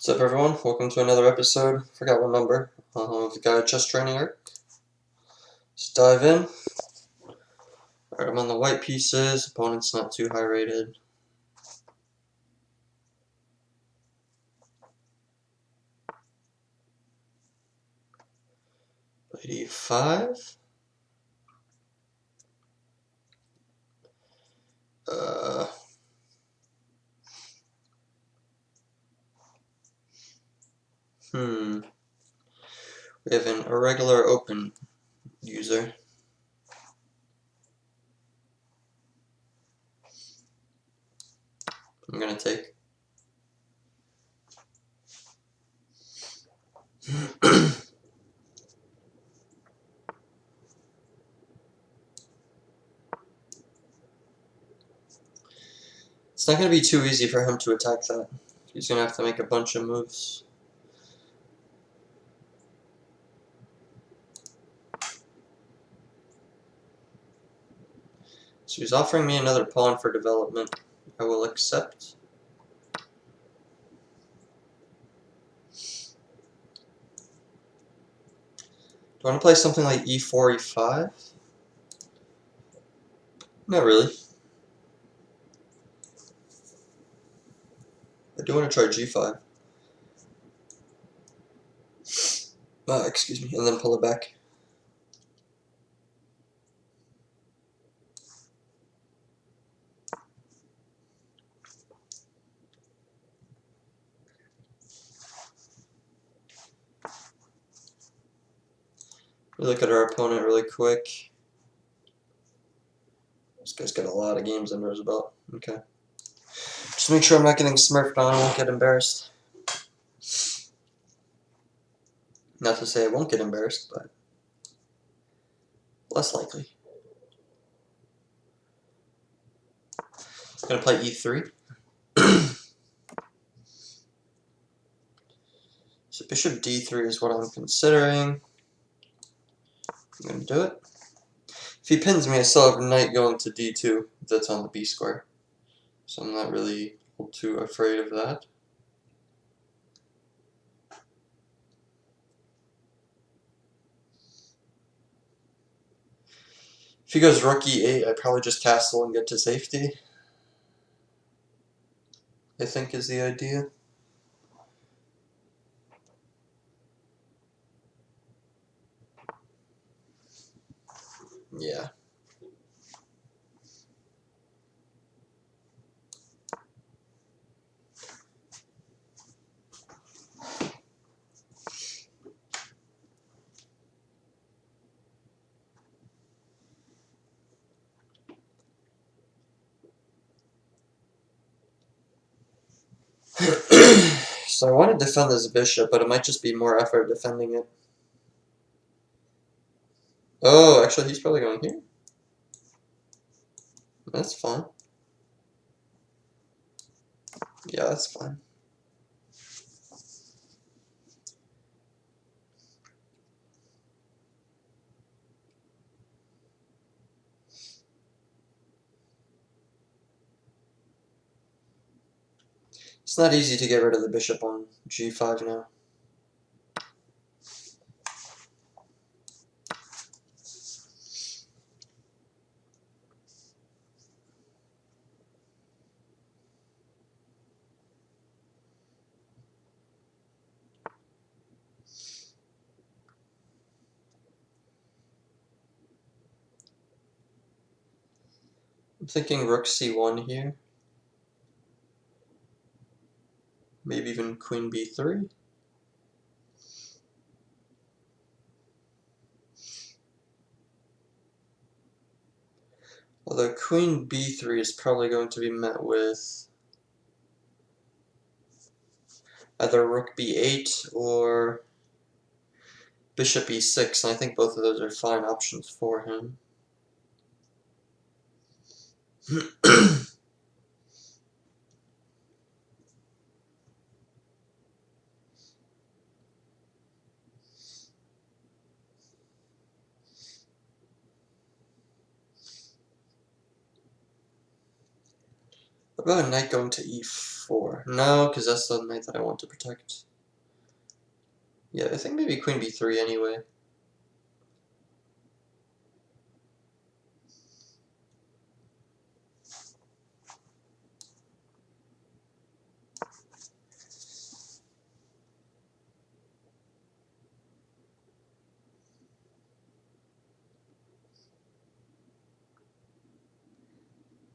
What's up, everyone? Welcome to another episode. Forgot what number of the Gaia chess training arc. Let's dive in. Alright, I'm on the white pieces. Opponent's not too high rated. Knight e5. We have an irregular open user. I'm gonna take. It's not gonna be too easy for him to attack that. He's gonna have to make a bunch of moves. So he's offering me another pawn for development. I will accept. Do I want to play something like e4, e5? Not really. I do want to try g5. Excuse me, and then pull it back. Look at our opponent really quick. This guy's got a lot of games under his belt. Okay. Just make sure I'm not getting smurfed on. I won't get embarrassed. Not to say I won't get embarrassed, but less likely. I'm going to play e3. So bishop d3 is what I'm considering. I'm going to do it. If he pins me, I still have knight going to d2. That's on the b square. So I'm not really too afraid of that. If he goes rook e8, I probably just castle and get to safety. I think is the idea. Yeah. So I want to defend this bishop, but it might just be more effort defending it. Oh, actually, he's probably going here. That's fine. Yeah, that's fine. It's not easy to get rid of the bishop on g5 now. I'm thinking rook c1 here. Maybe even queen b3. Although queen b3 is probably going to be met with either rook b8 or bishop e6, and I think both of those are fine options for him. I'll go ahead and knight going to e4. No, because that's the knight that I want to protect. Yeah, I think maybe queen b3 anyway.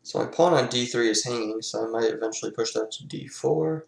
So my pawn on d3 is hanging, so I might eventually push that to d4.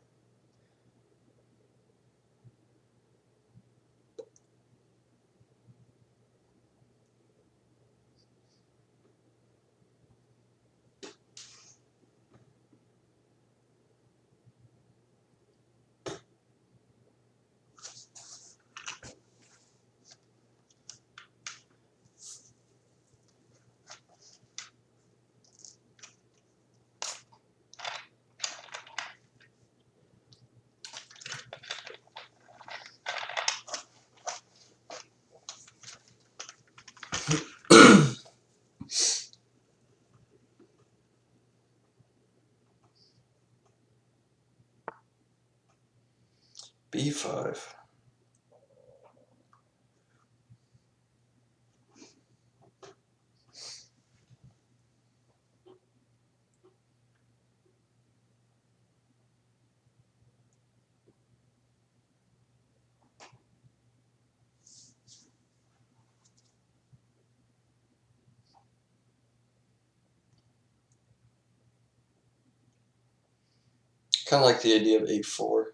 b5. Kind of like the idea of a4.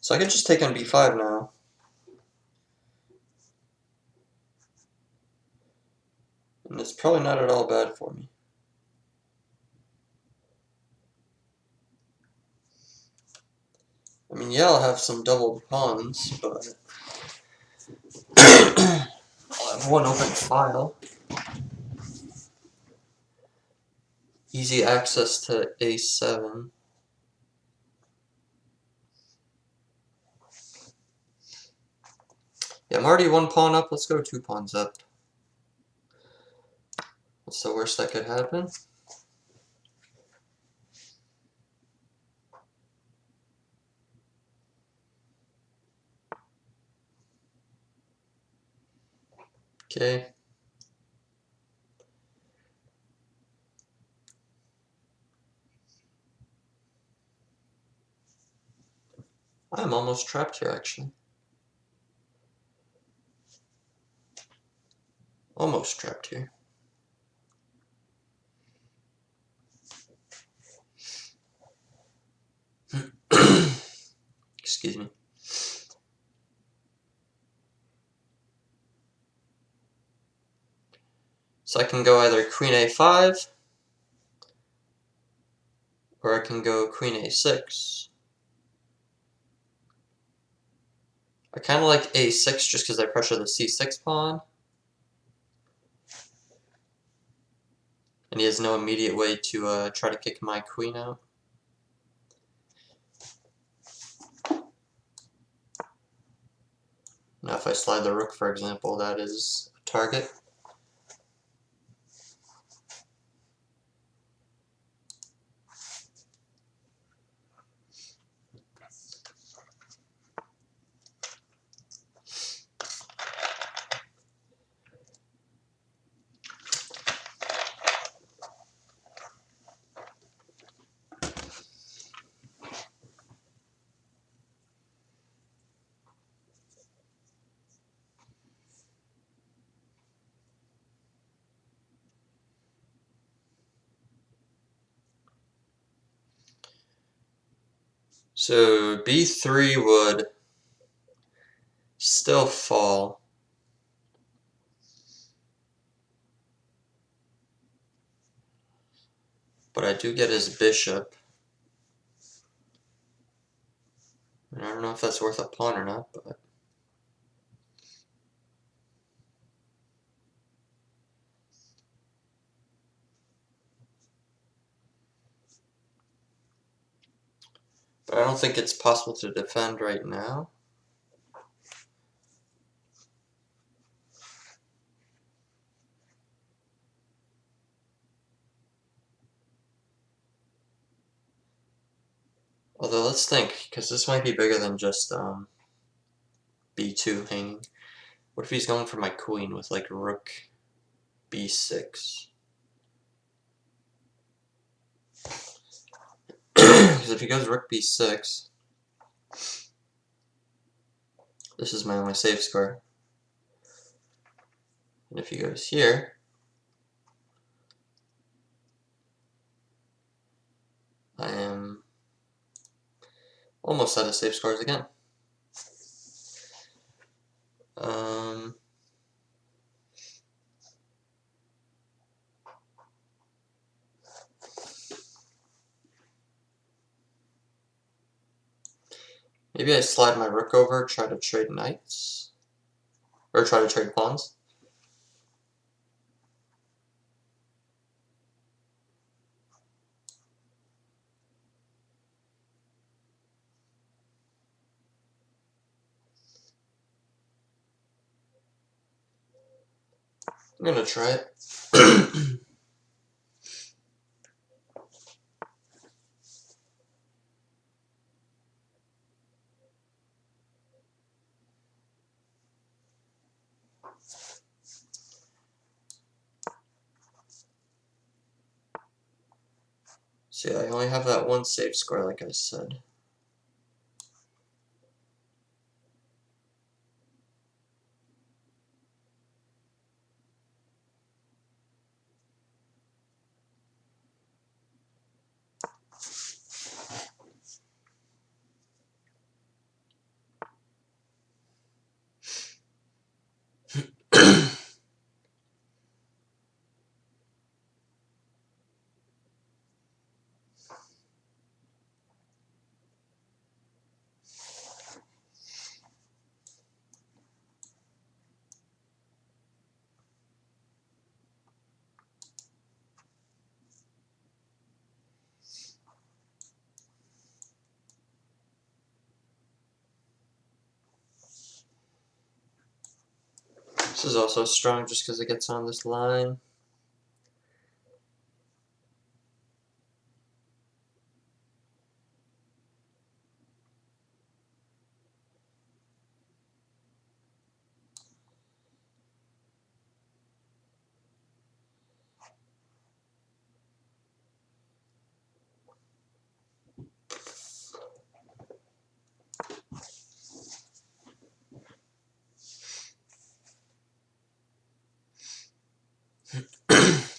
So I can just take on b5 now. And it's probably not at all bad for me. I mean, yeah, I'll have some double pawns, but I'll have one open file. Easy access to a7. Yeah, I'm already one pawn up. Let's go 2 pawns up. What's the worst that could happen? Okay. I'm almost trapped here, actually. Almost trapped here. Excuse me. So I can go either queen a5, or I can go queen a6. I kind of like a6 just because I pressure the c6 pawn. And he has no immediate way to try to kick my queen out. Now if I slide the rook, for example, that is a target. So b3 would Still fall. But I do get his bishop. And I don't know if that's worth a pawn or not, but... But I don't think it's possible to defend right now. Although, let's think, because this might be bigger than just b2 hanging. What if he's going for my queen with, like, rook b6? Because if he goes rook b6, this is my only safe square. And if he goes here, I am almost out of safe scores again. Maybe I slide my rook over, try to trade knights, or try to trade pawns. I'm gonna try it. So yeah, I only have that one safe square, like I said. This is also strong just because it gets on this line.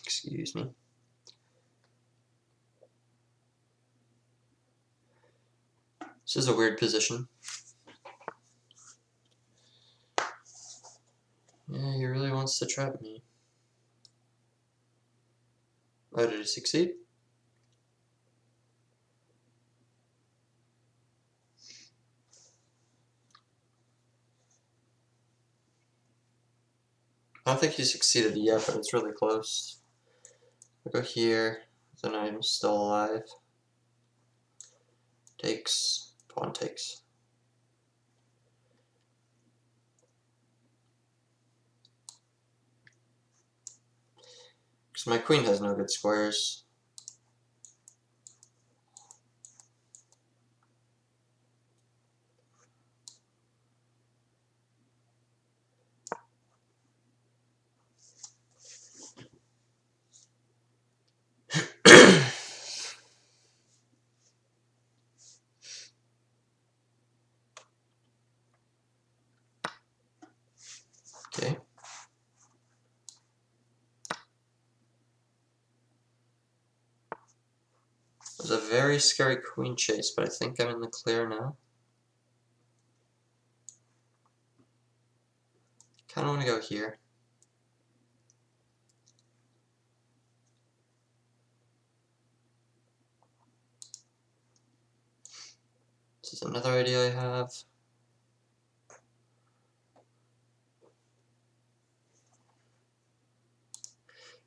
Excuse me. This is a weird position. Yeah, he really wants to trap me. Oh, did he succeed? I don't think he succeeded yet, but it's really close. I go here, then I'm still alive. Takes, pawn takes. Because my queen has no good squares. Okay. It was a very scary queen chase, but I think I'm in the clear now. Kind of want to go here. This is another idea I have.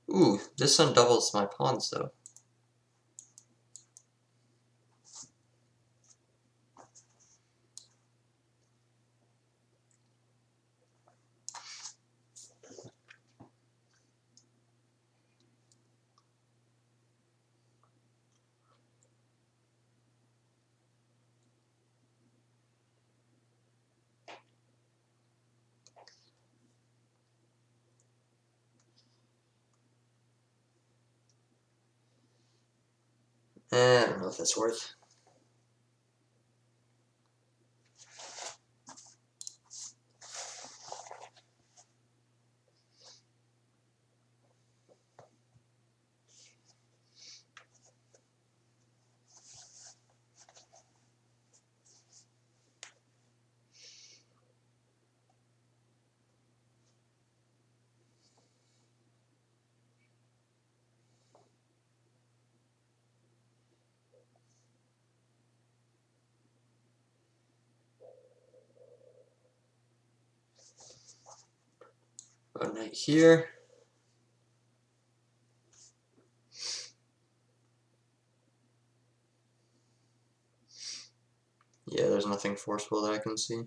Ooh, this one doubles my pawns though. I don't know if that's worth. A knight here. Yeah, there's nothing forceful that I can see.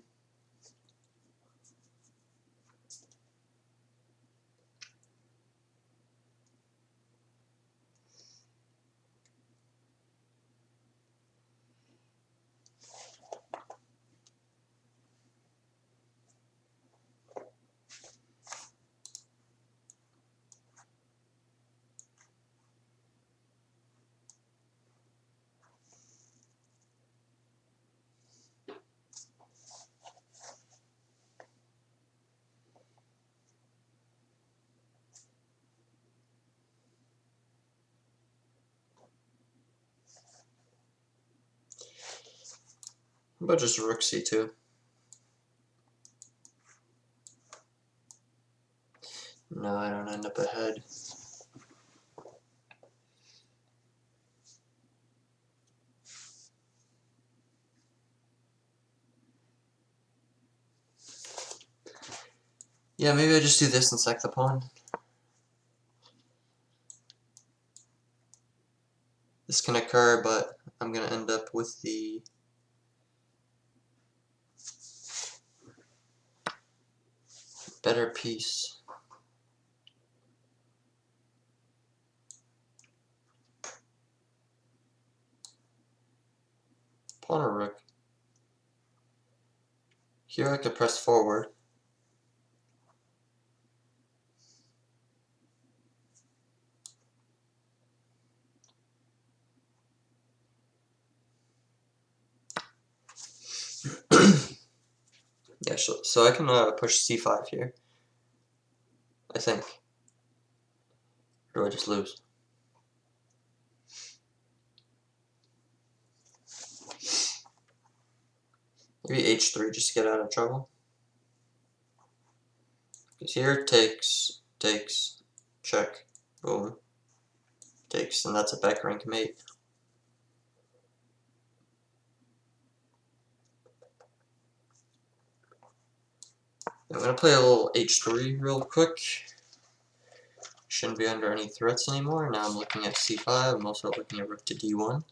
How about just rook c2? No, I don't end up ahead. Yeah, maybe I just do this and sack the pawn. This can occur, but I'm going to end up with the better piece. Pawn or rook. Here I could press forward. Yeah, so I can push c5 here, I think. Or do I just lose? Maybe h3 just to get out of trouble. Because here takes, check, boom, takes, and that's a back rank mate. I'm going to play a little h3 real quick. Shouldn't be under any threats anymore. Now I'm looking at c5. I'm also looking at rook to d1.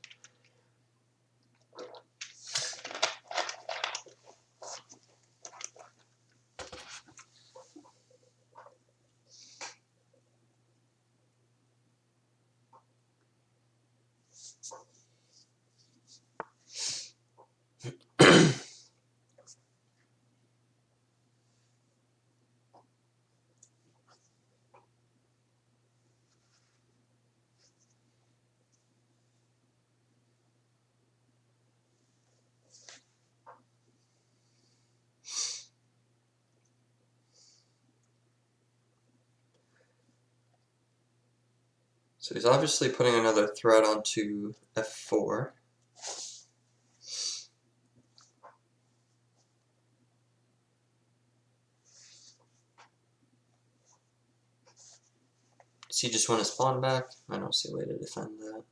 So he's obviously putting another threat onto f4. Does he just want his pawn back? I don't see a way to defend that.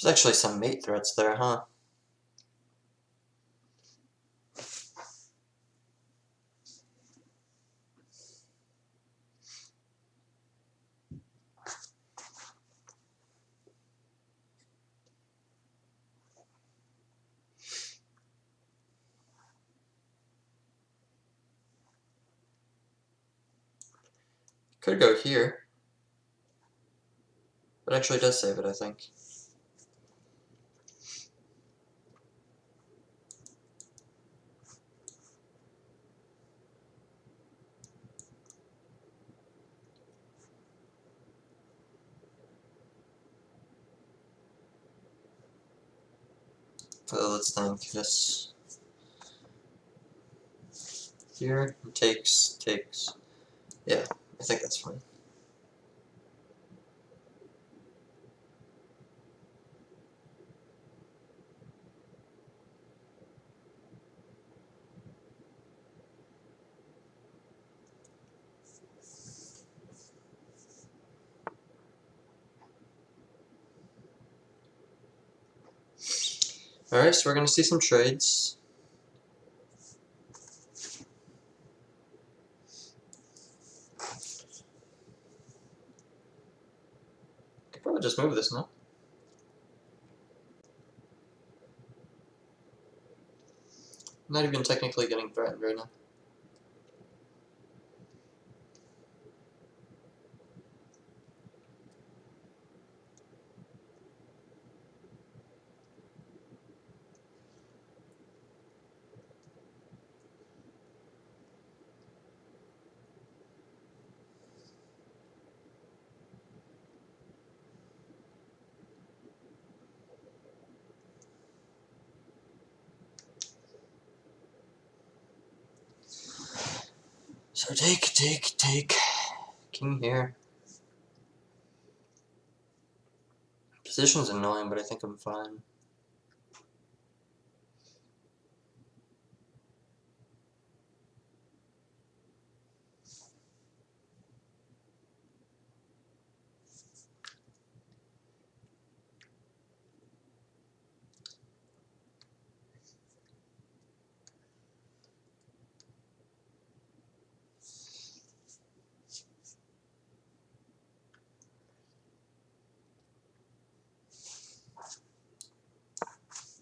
There's actually some mate threats there, huh? Could go here. But actually does save it, I think. Let's think. This here takes. Yeah, I think that's fine. Alright, so we're gonna see some trades. Could probably just move this now. Not even technically getting threatened right now. So take. King here. Position's annoying, but I think I'm fine.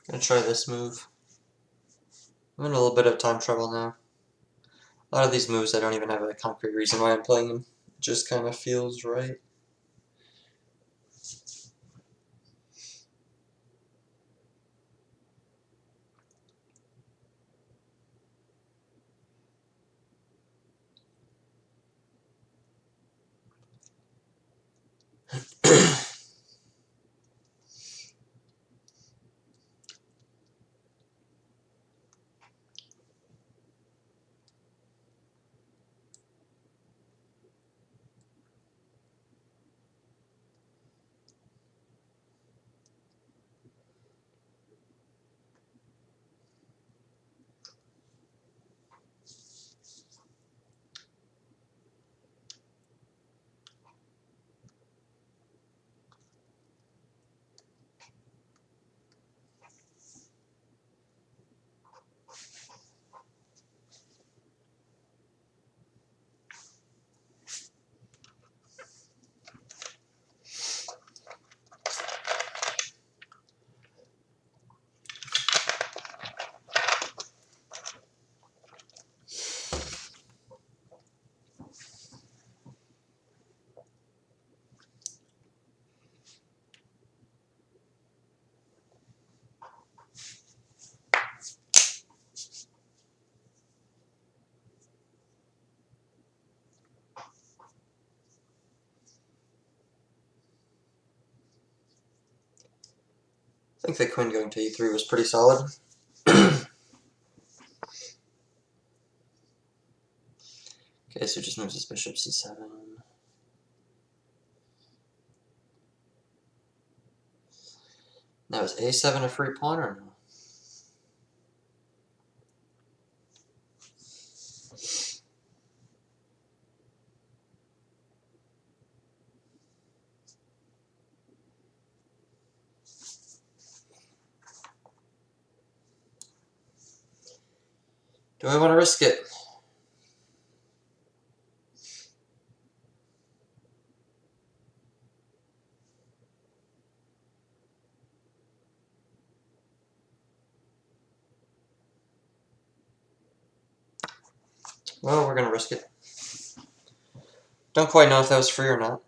Gonna try this move. I'm in a little bit of time trouble now. A lot of these moves I don't even have a concrete reason why I'm playing them. It just kind of feels right. I think the queen going to e3 was pretty solid. Okay, so it just moves his bishop c7. Now is a7 a free pawn or no? Do I want to risk it? Well, we're gonna risk it. Don't quite know if that was free or not.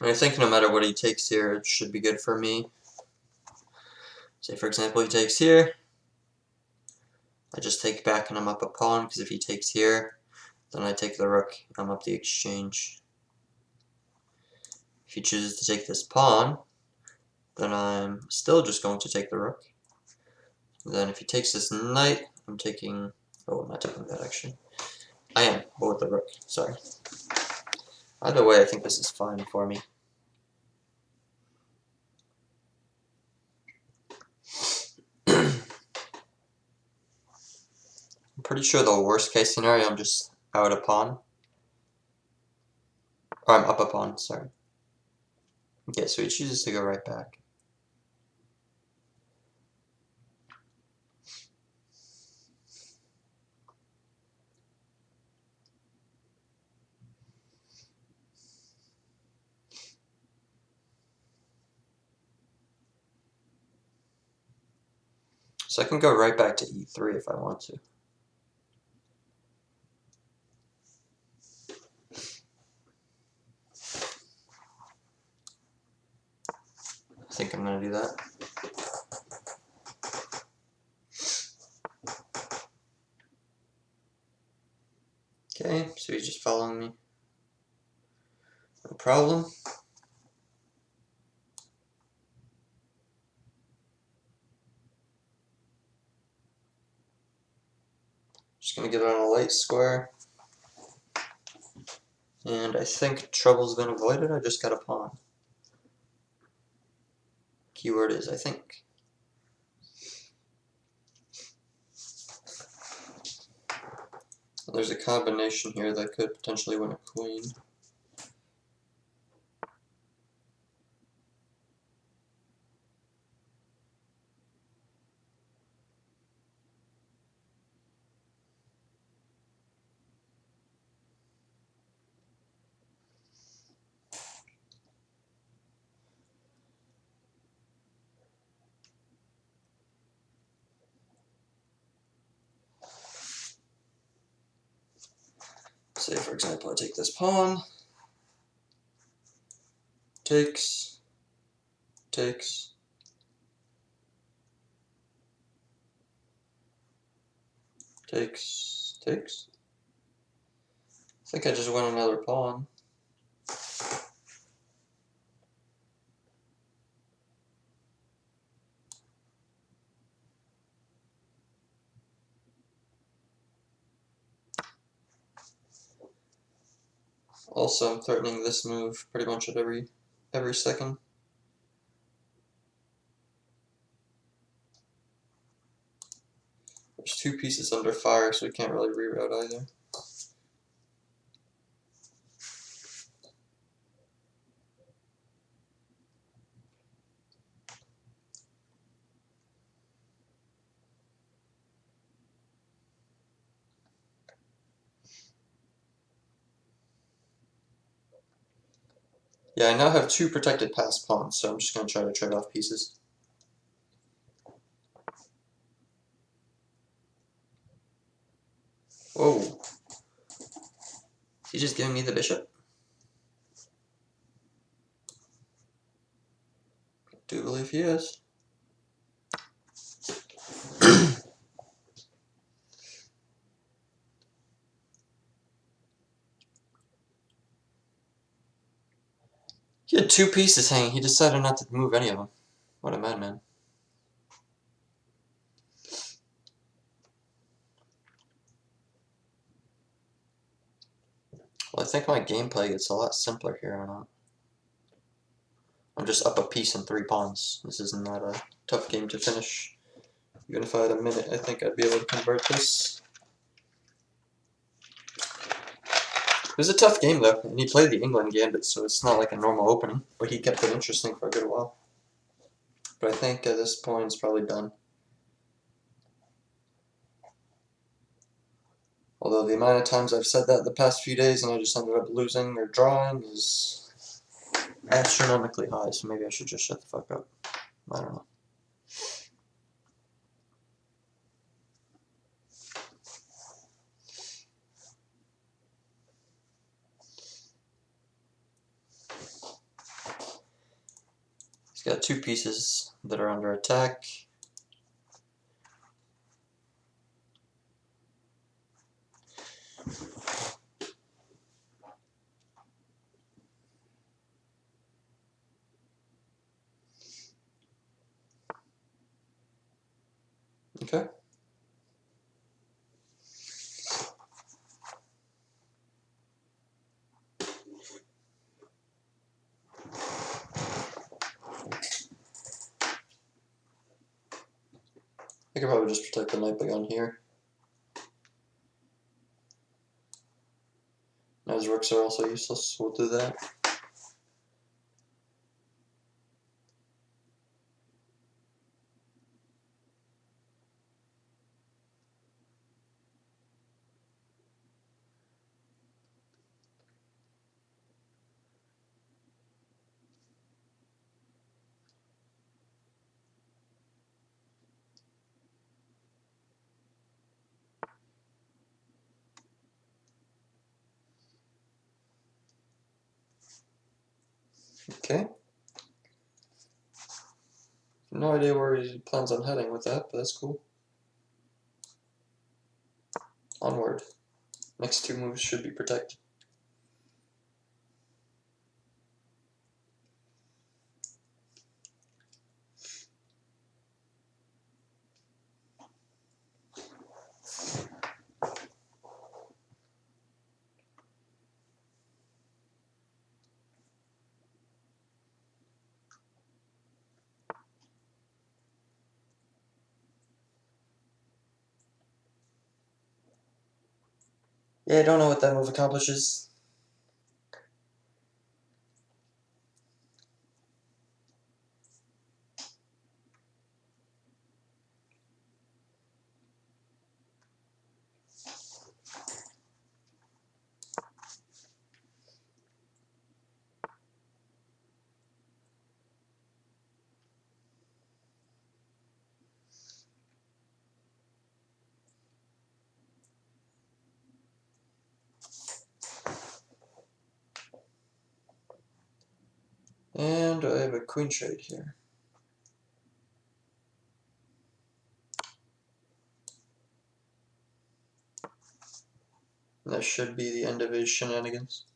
I think no matter what he takes here, it should be good for me. Say, for example, he takes here. I just take back and I'm up a pawn, because if he takes here, then I take the rook, I'm up the exchange. If he chooses to take this pawn, then I'm still just going to take the rook. And then if he takes this knight, I'm taking... Oh, I'm not taking that, actually. I am, but with the rook, sorry. Either way, I think this is fine for me. I'm pretty sure the worst case scenario, I'm just out a pawn. Or I'm up a pawn, sorry. Okay, so he chooses to go right back. So I can go right back to e3 if I want to. I think I'm going to do that. Okay, so he's just following me. No problem. Just going to get it on a light square. And I think trouble's been avoided. I just got a pawn. Keyword is I think. There's a combination here that could potentially win a queen. Say, for example, I take this pawn. Takes. Takes. Takes. Takes. I think I just won another pawn. Also, I'm threatening this move pretty much at every second. There's two pieces under fire, so we can't really reroute either. Yeah, I now have 2 protected passed pawns, so I'm just going to try to trade off pieces. Whoa. Is he just giving me the bishop? I do believe he is. He had 2 pieces hanging. He decided not to move any of them. What a madman. Well, I think my gameplay gets a lot simpler here or not. I'm just up a piece and 3 pawns. This is not a tough game to finish. Even if I had a minute, I think I'd be able to convert this. It was a tough game though, and he played the England gambit, so it's not like a normal opening, but he kept it interesting for a good while. But I think at this point it's probably done. Although the amount of times I've said that the past few days and I just ended up losing or drawing is astronomically high, so maybe I should just shut the fuck up. I don't know. He's got 2 pieces that are under attack. Okay. I could probably just protect the knight by going here. Now his rooks are also useless, so we'll do that. Okay. No idea where he plans on heading with that, but that's cool. Onward. Next 2 moves should be protected. Yeah, I don't know what that move accomplishes. And I have a queen trade here. And that should be the end of his shenanigans.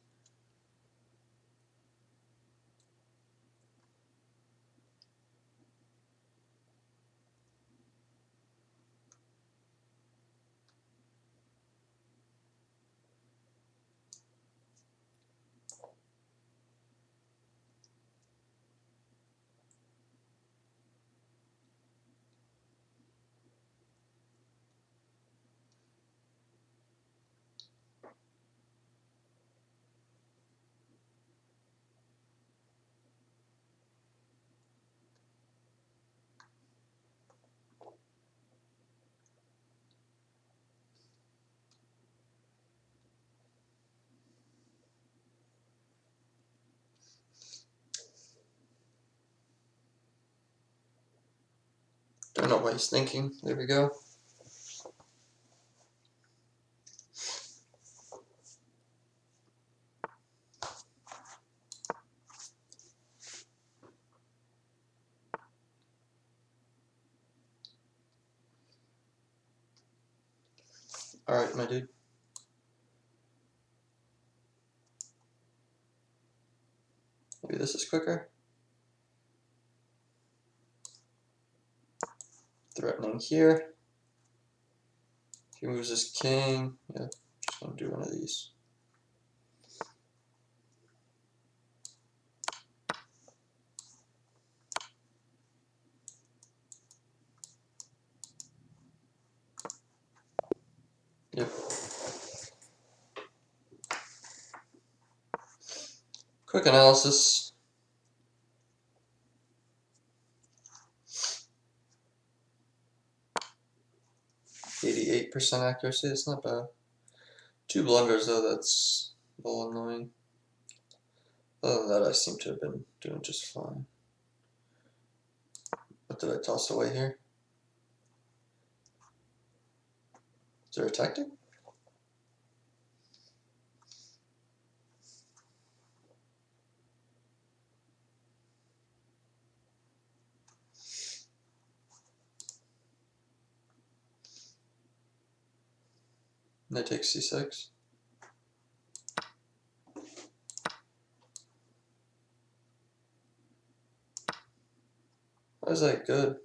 Don't know what he's thinking. There we go. Alright, my dude. Maybe this is quicker. Threatening here. He moves his king. Yeah, just gonna do one of these. Yep. Quick analysis. 88% accuracy, it's not bad. 2 blunders though, that's a little annoying. Other than that, I seem to have been doing just fine. What did I toss away here? Is there a tactic? Knight takes c6. Why is that good?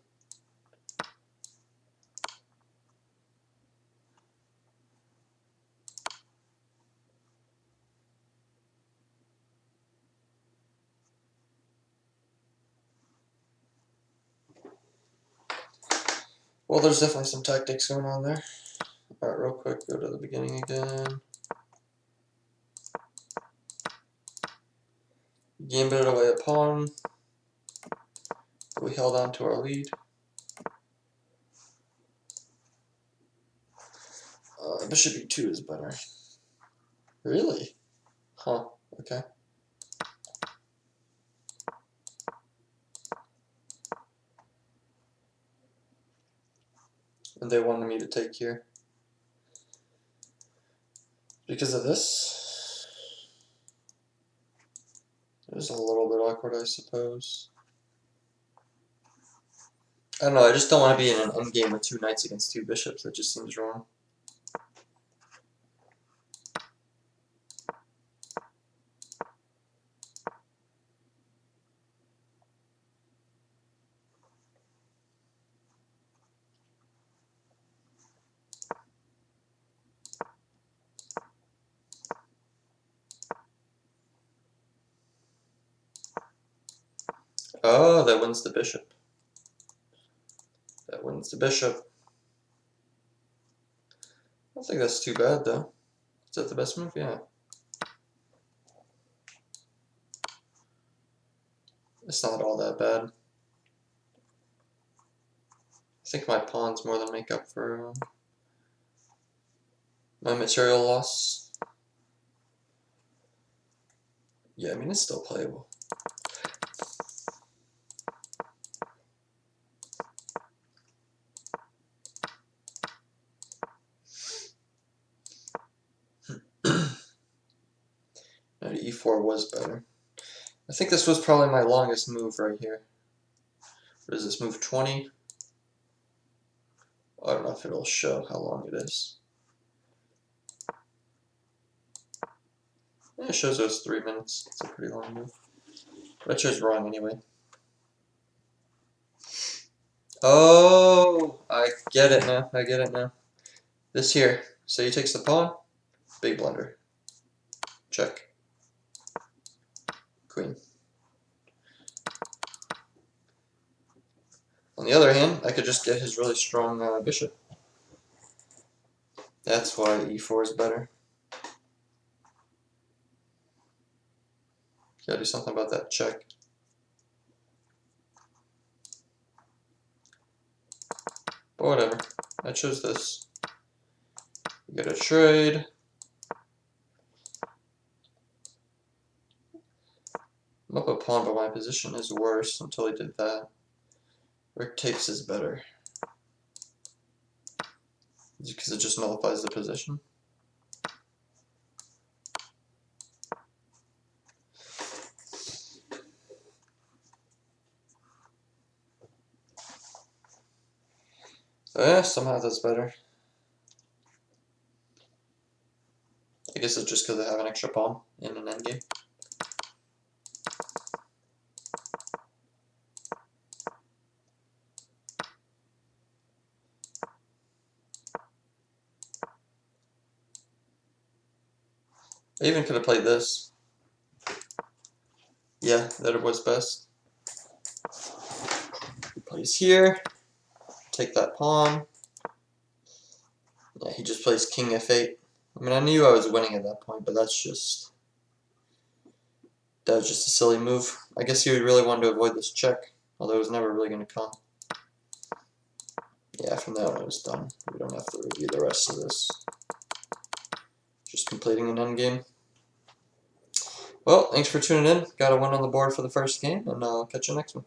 Well, there's definitely some tactics going on there. Alright, real quick, go to the beginning again. Gambited away a pawn. We held on to our lead. Bishop e2 is better. Really? Huh, okay. And they wanted me to take here. Because of this? It was a little bit awkward, I suppose. I don't know, I just don't want to be in an endgame with 2 knights against 2 bishops. That just seems wrong. Oh, that wins the bishop. That wins the bishop. I don't think that's too bad, though. Is that the best move? Yeah. It's not all that bad. I think my pawns more than make up for my material loss. Yeah, I mean, it's still playable. And e4 was better. I think this was probably my longest move right here. What is this, move 20? I don't know if it'll show how long it is. Yeah, it shows us 3 minutes. It's a pretty long move. But I chose wrong anyway. Oh, I get it now. I get it now. This here. So he takes the pawn. Big blunder. Check. Queen. On the other hand, I could just get his really strong bishop. That's why e4 is better. Gotta do something about that check. But whatever. I chose this. We get a trade. I'm up a pawn, but my position is worse until he did that. Rook takes is better. because it just nullifies the position. So yeah, somehow that's better. I guess it's just because I have an extra pawn in an endgame. I even could have played this. Yeah, that was best. He plays here. Take that pawn. Yeah, he just plays king f8. I mean, I knew I was winning at that point, but that was just a silly move. I guess he would really want to avoid this check, although it was never really going to come. Yeah, from that one it was done. We don't have to review the rest of this. Just completing an endgame. Well, thanks for tuning in. Got a win on the board for the first game, and I'll catch you next one.